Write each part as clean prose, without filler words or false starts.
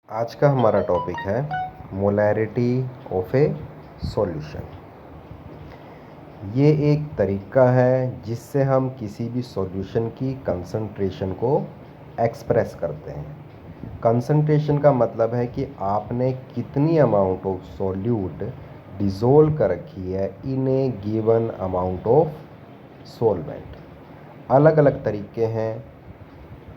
आज का हमारा टॉपिक है मोलैरिटी ऑफ ए सॉल्यूशन। ये एक तरीका है जिससे हम किसी भी सॉल्यूशन की कंसंट्रेशन को एक्सप्रेस करते हैं। कंसंट्रेशन का मतलब है कि आपने कितनी अमाउंट ऑफ सॉल्यूट डिज़ोल्व कर रखी है इन ए गिवन अमाउंट ऑफ सॉल्वेंट। अलग अलग तरीके हैं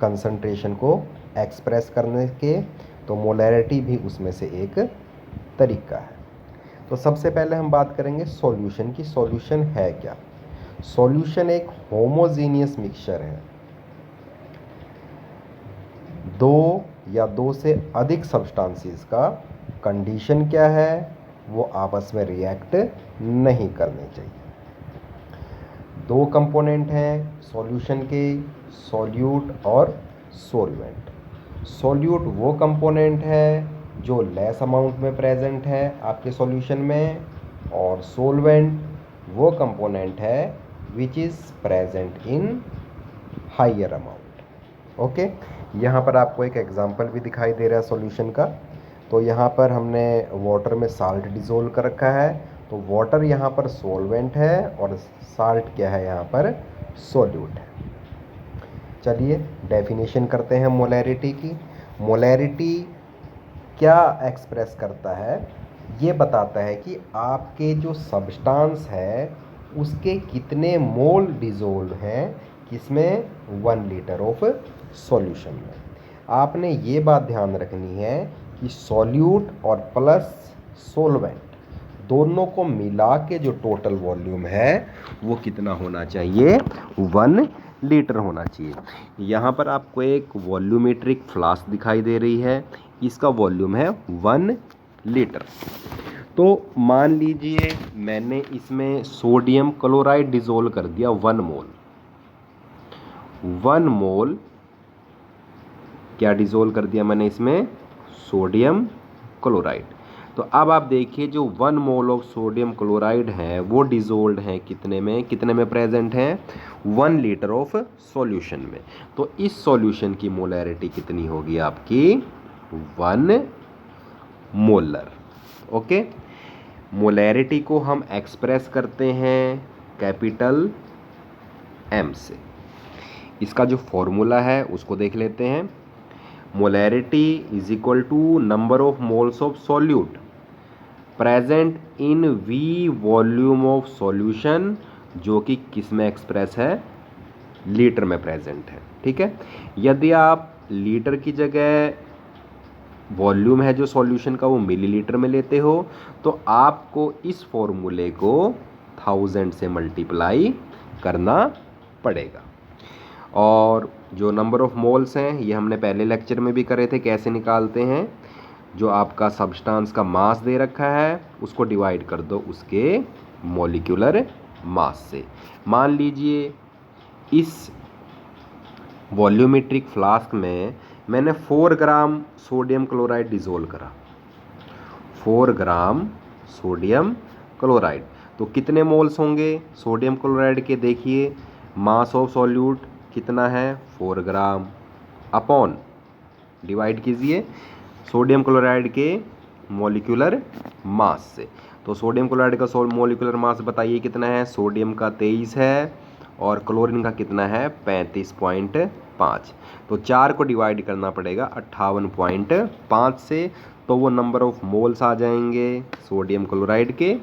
कंसंट्रेशन को एक्सप्रेस करने के, तो मोलैरिटी भी उसमें से एक तरीका है। तो सबसे पहले हम बात करेंगे सॉल्यूशन की। सॉल्यूशन है क्या? सॉल्यूशन एक होमोजीनियस मिक्सचर है। दो या दो से अधिक सब्सटेंसेस का कंडीशन क्या है? वो आपस में रिएक्ट नहीं करने चाहिए। दो कंपोनेंट हैं सॉल्यूशन के, सॉल्यूट और सॉल्वेंट। सॉल्यूट वो कंपोनेंट है जो लेस अमाउंट में प्रेजेंट है आपके सॉल्यूशन में, और सॉल्वेंट वो कंपोनेंट है which is present in higher amount. Okay, यहाँ पर आपको एक एग्जांपल भी दिखाई दे रहा है सॉल्यूशन का। तो यहाँ पर हमने वाटर में साल्ट डिज़ोल्व कर रखा है, तो वाटर यहाँ पर सॉल्वेंट है और साल्ट क्या है यहाँ पर? सॉल्यूट है। चलिए डेफिनेशन करते हैं मोलैरिटी की। मोलैरिटी क्या एक्सप्रेस करता है? ये बताता है कि आपके जो सब्सटेंस है उसके कितने मोल डिज़ोल्व हैं, किसमें? 1 लीटर ऑफ सॉल्यूशन में। आपने ये बात ध्यान रखनी है कि सॉल्यूट और प्लस सॉल्वेंट दोनों को मिला के जो टोटल वॉल्यूम है वो कितना होना चाहिए? 1 लीटर होना चाहिए। यहाँ पर आपको एक वॉल्यूमेट्रिक फ्लास्क दिखाई दे रही है, इसका वॉल्यूम है 1 लीटर। तो मान लीजिए मैंने इसमें सोडियम क्लोराइड डिज़ोल्व कर दिया 1 मोल। 1 मोल क्या डिज़ोल्व कर दिया मैंने इसमें? Sodium chloride. तो अब आप देखिए जो 1 मोल ऑफ सोडियम क्लोराइड है वो डिज़ोल्व है कितने में प्रेजेंट है? 1 लीटर ऑफ सॉल्यूशन में। तो इस सॉल्यूशन की मोलैरिटी कितनी होगी आपकी? 1 मोलर। ओके, मोलैरिटी को हम एक्सप्रेस करते हैं कैपिटल एम से। इसका जो फॉर्मूला है उसको देख लेते हैं। Molarity is equal to number of moles of solute present in V volume of solution, जो कि किस में एक्सप्रेस है? लीटर में प्रेजेंट है। ठीक है, यदि आप लीटर की जगह वॉल्यूम है जो सॉल्यूशन का वो मिलीलीटर में लेते हो तो आपको इस फॉर्मूले को 1000 से मल्टीप्लाई करना पड़ेगा। और जो नंबर ऑफ मोल्स हैं ये हमने पहले लेक्चर में भी करे थे, कैसे निकालते हैं? जो आपका सब्सटेंस का मास दे रखा है उसको डिवाइड कर दो उसके मॉलिक्यूलर मास से। मान लीजिए इस वॉल्यूमेट्रिक फ्लास्क में मैंने 4 ग्राम सोडियम क्लोराइड डिज़ोल्व करा। 4 ग्राम सोडियम क्लोराइड, तो कितने मोल्स होंगे सोडियम क्लोराइड के? देखिए मास ऑफ सॉल्यूट कितना है? 4 ग्राम, अपॉन डिवाइड कीजिए सोडियम क्लोराइड के मॉलिक्यूलर मास से। तो सोडियम क्लोराइड का मॉलिक्यूलर मास बताइए कितना है? सोडियम का 23 है और क्लोरीन का कितना है? 35.5। तो 4 को डिवाइड करना पड़ेगा 58.5 से, तो वो नंबर ऑफ मोल्स आ जाएंगे सोडियम क्लोराइड के,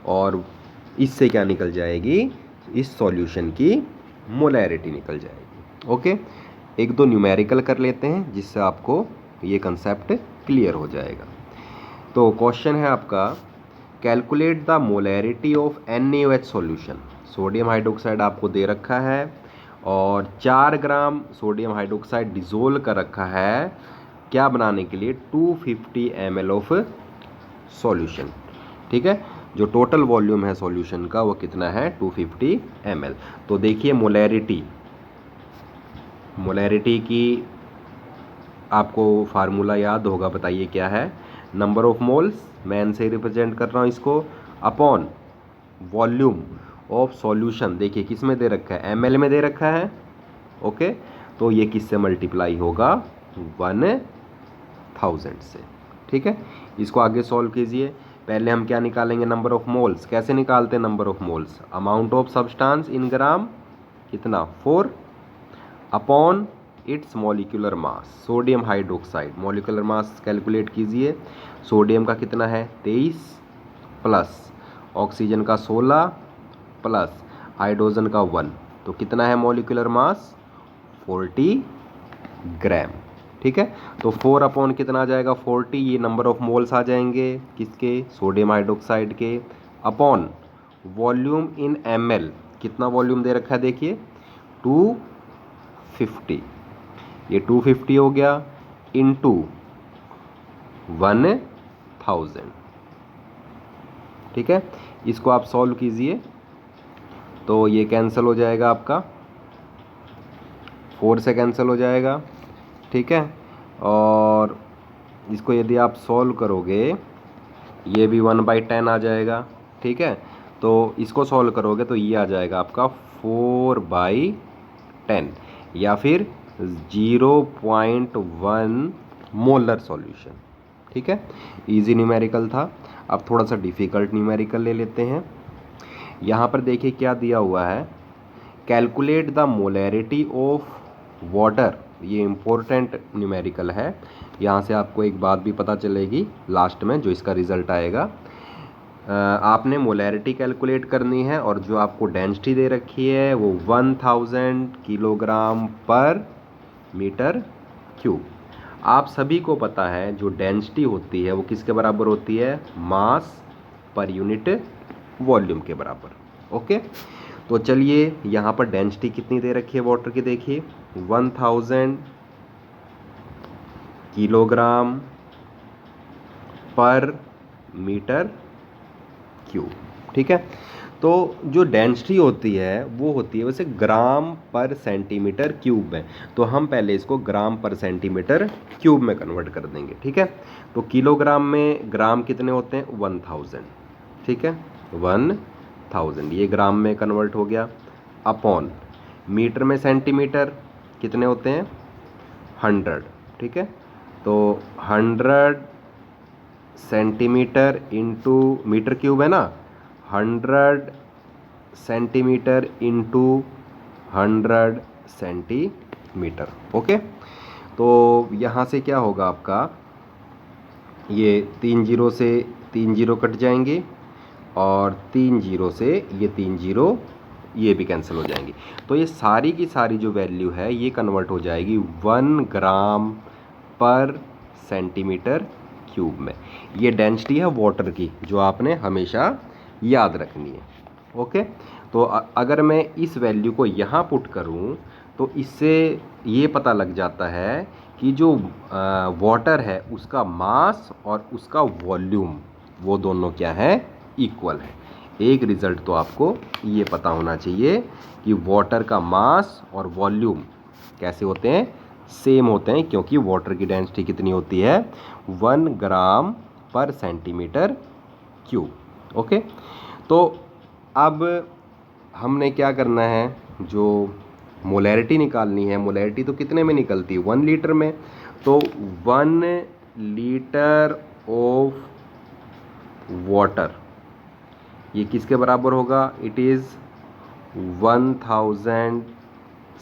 और इससे क्या निकल जाएगी? इस सॉल्यूशन की मोलैरिटी निकल जाएगी। ओके, एक दो न्यूमेरिकल कर लेते हैं जिससे आपको ये कंसेप्ट क्लियर हो जाएगा। तो क्वेश्चन है आपका, calculate the molarity of NaOH solution. Sodium hydroxide आपको दे रखा है और 4 ग्राम सोडियम हाइड्रोक्साइड डिज़ोल्व कर रखा है क्या बनाने के लिए? 250 ml ऑफ सॉल्यूशन। ठीक है, जो टोटल वॉल्यूम है सॉल्यूशन का वो कितना है? 250 ml। तो देखिए मोलैरिटी की आपको फार्मूला याद होगा, बताइए क्या है? नंबर ऑफ मोल्स, मैं एन से रिप्रेजेंट कर रहा हूँ इसको, अपॉन वॉल्यूम ऑफ सॉल्यूशन। देखिए किस में दे रखा है? ml में दे रखा है। ओके, तो ये किससे मल्टीप्लाई होगा? 1 1000 से। ठीक है, इसको आगे सॉल्व कीजिए। पहले हम क्या निकालेंगे, नंबर ऑफ मोल्स। कैसे निकालते हैं number of moles, amount of substance in gram कितना 4 upon its molecular mass. Sodium hydroxide molecular mass calculate कीजिए। सोडियम का कितना है 23 प्लस ऑक्सीजन का 16 प्लस हाइड्रोजन का 1, तो कितना है मॉलिक्यूलर मास 40 ग्राम। ठीक है, तो 4 अपॉन कितना आ जाएगा 40, ये नंबर ऑफ मोल्स आ जाएंगे किसके, सोडियम हाइड्रोक्साइड के, अपॉन वॉल्यूम इन ml। कितना वॉल्यूम दे रखा है देखिए 250, ये 250 हो गया इंटू 1000। ठीक है, इसको आप सॉल्व कीजिए तो ये कैंसिल हो जाएगा आपका, 4 से कैंसिल हो जाएगा। ठीक है, और इसको यदि आप सॉल्व करोगे ये भी 1/10 आ जाएगा। ठीक है, तो इसको सॉल्व करोगे तो ये आ जाएगा आपका 4/10 या फिर 0.1 मोलर सॉल्यूशन। ठीक है, इजी न्यूमेरिकल था। अब थोड़ा सा डिफ़िकल्ट न्यूमेरिकल ले लेते हैं। यहाँ पर देखिए क्या दिया हुआ है, calculate the molarity of water. ये इम्पोर्टेंट न्यूमेरिकल है, यहाँ से आपको एक बात भी पता चलेगी लास्ट में जो इसका रिजल्ट आएगा। आपने मोलैरिटी कैलकुलेट करनी है और जो आपको डेंसिटी दे रखी है वो 1000 किलोग्राम पर मीटर क्यूब। आप सभी को पता है जो डेंसिटी होती है वो किसके बराबर होती है, मास पर यूनिट वॉल्यूम के बराबर। ओके, तो चलिए यहाँ पर डेंसिटी कितनी दे रखी है वाटर की, देखिए 1000 किलोग्राम पर मीटर क्यूब। ठीक है, तो जो डेंसिटी होती है वो होती है वैसे ग्राम पर सेंटीमीटर क्यूब में, तो हम पहले इसको ग्राम पर सेंटीमीटर क्यूब में कन्वर्ट कर देंगे। ठीक है, तो किलोग्राम में ग्राम कितने होते हैं 1000। ठीक है, 1000 ये ग्राम में कन्वर्ट हो गया, अपॉन मीटर में सेंटीमीटर कितने होते हैं 100। ठीक है, तो 100 सेंटीमीटर इंटू मीटर क्यूब है ना, 100 सेंटीमीटर इंटू 100 सेंटीमीटर। ओके, तो यहाँ से क्या होगा आपका, ये 3 जीरो से 3 जीरो कट जाएंगे और 3 जीरो से ये 3 जीरो ये भी कैंसिल हो जाएंगी। तो ये सारी की सारी जो वैल्यू है ये कन्वर्ट हो जाएगी 1 ग्राम पर सेंटीमीटर क्यूब में। ये डेंसिटी है वाटर की जो आपने हमेशा याद रखनी है। ओके, तो अगर मैं इस वैल्यू को यहाँ पुट करूँ तो इससे ये पता लग जाता है कि जो वाटर है उसका मास और उसका वॉल्यूम वो दोनों क्या है, इक्वल है। एक रिज़ल्ट तो आपको ये पता होना चाहिए कि वाटर का मास और वॉल्यूम कैसे होते हैं, सेम होते हैं, क्योंकि वाटर की डेंसिटी कितनी होती है 1 ग्राम पर सेंटीमीटर क्यूब। ओके, तो अब हमने क्या करना है, जो मोलैरिटी निकालनी है, मोलैरिटी तो कितने में निकलती है 1 लीटर में, तो 1 लीटर ऑफ वाटर ये किसके बराबर होगा, it is 1000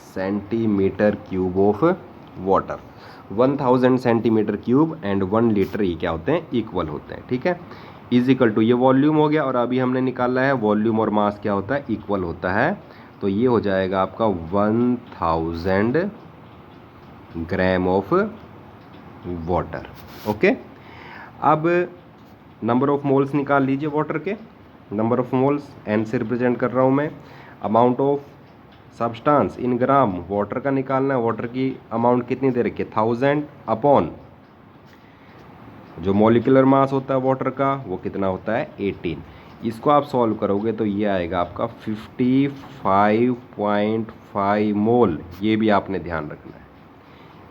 centimetre cube of water. 1000 centimetre cube and 1 litre ये क्या होते हैं, इक्वल होते हैं। ठीक है, इज इक्वल टू ये वॉल्यूम हो गया, और अभी हमने निकाला है वॉल्यूम और मास क्या होता है, इक्वल होता है। तो ये हो जाएगा आपका 1000 ग्राम ऑफ वाटर। ओके, अब नंबर ऑफ मोल्स निकाल लीजिए वाटर के। नंबर ऑफ मोल्स एन से रिप्रेजेंट कर रहा हूँ मैं। Amount of substance in gram water का निकालना है, वाटर की अमाउंट कितनी दे रखी है 1000, अपॉन जो मॉलिक्यूलर मास होता है वाटर का वो कितना होता है 18। इसको आप सॉल्व करोगे तो ये आएगा आपका 55.5 मोल। ये भी आपने ध्यान रखना है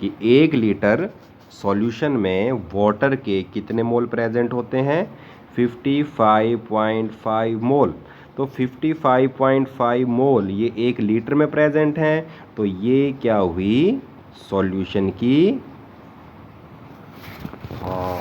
कि 1 लीटर सॉल्यूशन में वाटर के कितने मोल प्रेजेंट होते हैं 55.5 मोल। तो 55.5 मोल ये 1 लीटर में प्रेजेंट हैं, तो ये क्या हुई सॉल्यूशन की हाँ